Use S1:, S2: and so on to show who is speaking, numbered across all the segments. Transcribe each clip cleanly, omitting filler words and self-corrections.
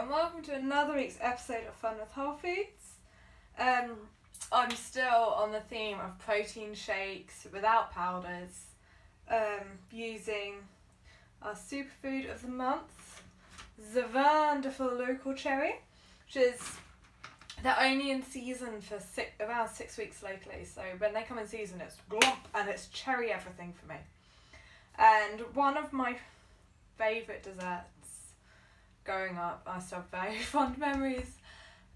S1: and welcome to another week's episode of Fun with Whole Foods. I'm still on the theme of protein shakes without powders, using our superfood of the month, the wonderful local cherry, which is they're only in season for around 6 weeks locally, so when they come in season it's glomp and it's cherry everything for me. And one of my favourite desserts growing up, I still have very fond memories,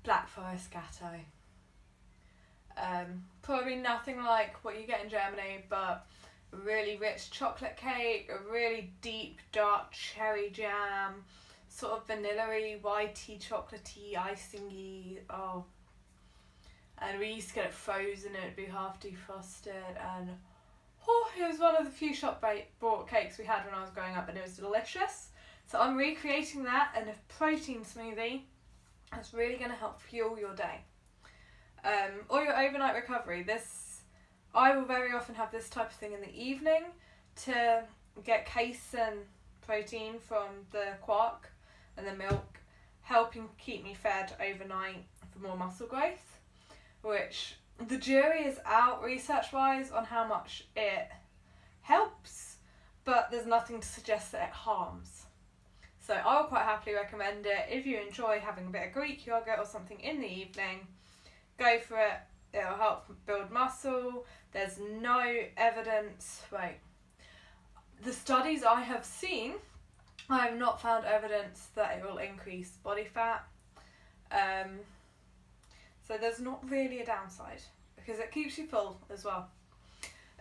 S1: Black Forest Gatto. Probably nothing like what you get in Germany, but a really rich chocolate cake, a really deep dark cherry jam, sort of vanilla-y, whitey, chocolatey, icing-y, and we used to get it frozen and it'd be half defrosted, and it was one of the few shop-bought cakes we had when I was growing up, and it was delicious. So I'm recreating that in a protein smoothie. That's really going to help fuel your day. Or your overnight recovery. I will very often have this type of thing in the evening to get casein protein from the quark and the milk, helping keep me fed overnight for more muscle growth, which the jury is out research-wise on how much it helps, but there's nothing to suggest that it harms. So I'll quite happily recommend it. If you enjoy having a bit of Greek yogurt or something in the evening, go for it. It'll help build muscle. There's no evidence. The studies I have seen, I have not found evidence that it will increase body fat. So there's not really a downside because it keeps you full as well.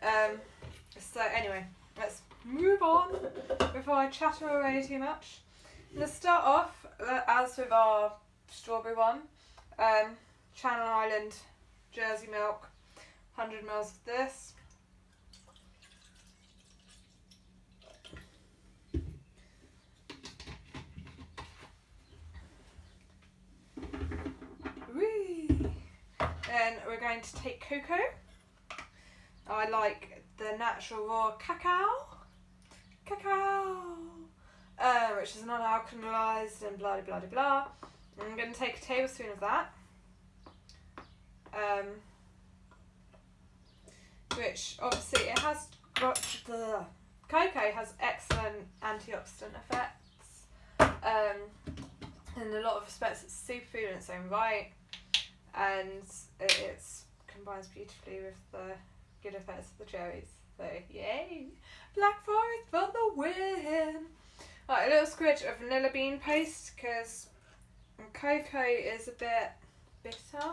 S1: So anyway, let's move on before I chatter away too much. Let's start off, as with our strawberry one, Channel Island Jersey milk, 100 ml of this. Then we're going to take cocoa. I like the natural raw cacao, which is not alkalized and blah blah blah blah. I'm going to take a tablespoon of that, which obviously it has got the cocoa has excellent antioxidant effects. In a lot of respects, it's superfood in its own right, and it combines beautifully with the good effects of the cherries. So yay! Black Forest for the win! Right, a little squidge of vanilla bean paste because cocoa is a bit bitter.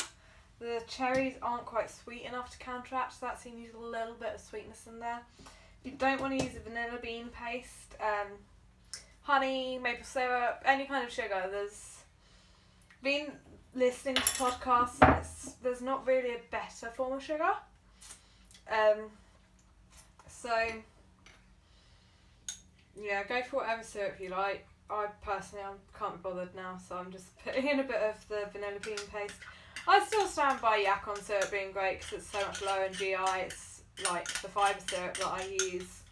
S1: The cherries aren't quite sweet enough to counteract, so that's needs a little bit of sweetness in there. If you don't want to use a vanilla bean paste, honey, maple syrup, any kind of sugar. There's been listening to podcasts and there's not really a better form of sugar. So yeah, go for whatever syrup you like. I personally can't be bothered now, so I'm just putting in a bit of the vanilla bean paste. I still stand by Yacon syrup being great because it's so much lower in GI. It's like the fibre syrup that I use.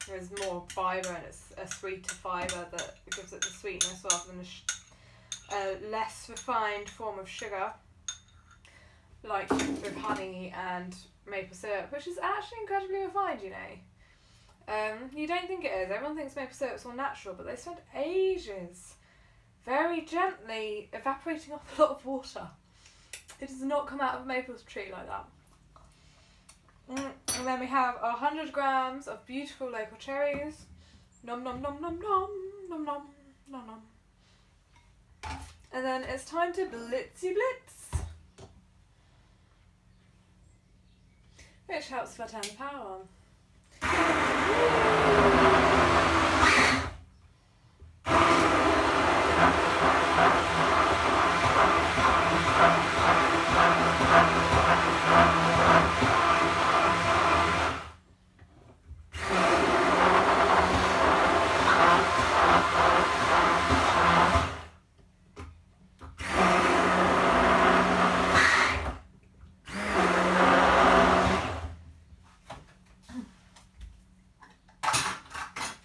S1: There's more fibre and it's a sweeter fibre that gives it the sweetness rather than a less refined form of sugar, like with honey and maple syrup, which is actually incredibly refined, you know. You don't think it is. Everyone thinks maple syrup's all natural, but they spend ages very gently evaporating off a lot of water. It does not come out of a maple tree like that. And then we have 100 grams of beautiful local cherries. Nom nom nom nom nom nom nom nom nom. And then it's time to blitzy blitz, which helps for turn the power on.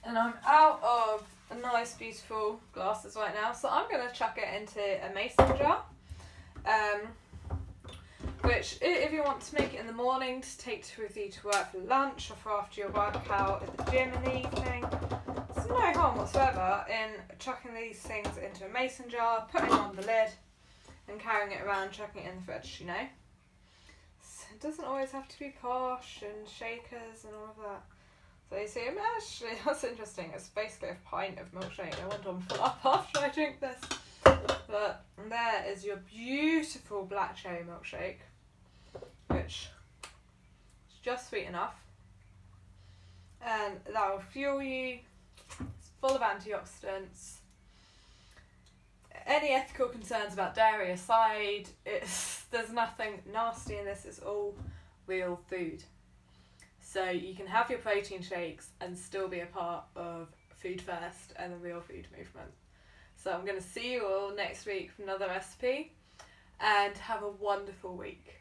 S1: And I'm out of nice beautiful glasses right now, so I'm going to chuck it into a mason jar, which if you want to make it in the morning to take with you to work for lunch or for after your workout at the gym in the evening, there's no harm whatsoever in chucking these things into a mason jar, putting on the lid and carrying it around, chucking it in the fridge, you know. So it doesn't always have to be posh and shakers and all of that. So you see, actually, that's interesting. It's basically a pint of milkshake. I wonder I'm full up after I drink this. But there is your beautiful black cherry milkshake, which is just sweet enough. And that will fuel you. It's full of antioxidants. Any ethical concerns about dairy aside, there's nothing nasty in this. It's all real food. So you can have your protein shakes and still be a part of Food First and the real food movement. So I'm going to see you all next week for another recipe, and have a wonderful week.